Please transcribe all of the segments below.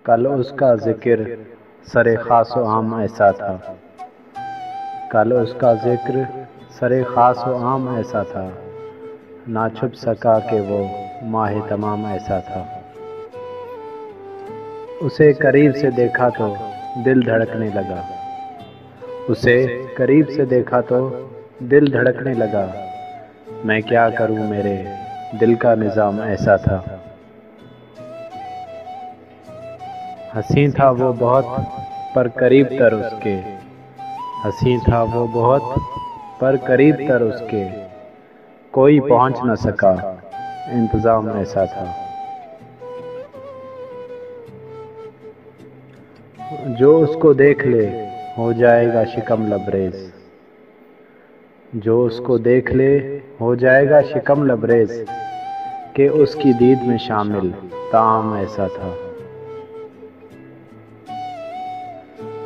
کل اس کا ذکر سر خاص و عام ایسا تھا، کل اس کا ذکر سر خاص و عام ایسا تھا، نہ چھپ سکا کہ وہ ماہ تمام ایسا تھا۔ اسے قریب سے دیکھا تو دل دھڑکنے لگا، اسے قریب سے دیکھا تو دل دھڑکنے لگا، میں کیا کروں میرے دل کا نظام ایسا تھا۔ حسین تھا وہ بہت پر قریب تر اس کے، حسین تھا وہ بہت پر قریب تر اس کے، کوئی پہنچ نہ سکا انتظام ایسا تھا۔ جو اس کو دیکھ لے ہو جائے گا شکم لبریز، جو اس کو دیکھ لے ہو جائے گا شکم لبریز، کہ اس کی دید میں شامل طعام ایسا تھا۔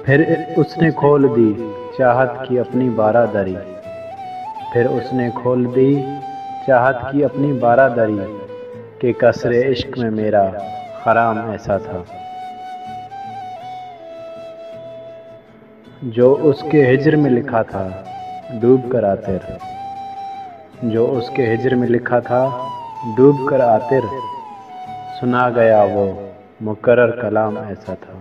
پھر اس نے کھول دی چاہت کی اپنی بارہ دری، پھر اس نے کھول دی چاہت کی اپنی بارہ دری، کہ قصر عشق میں میرا خرام ایسا تھا۔ جو اس کے ہجر میں لکھا تھا ڈوب کر آتر، جو اس کے ہجر میں لکھا تھا ڈوب کر آتر، سنا گیا وہ مکرر کلام ایسا تھا۔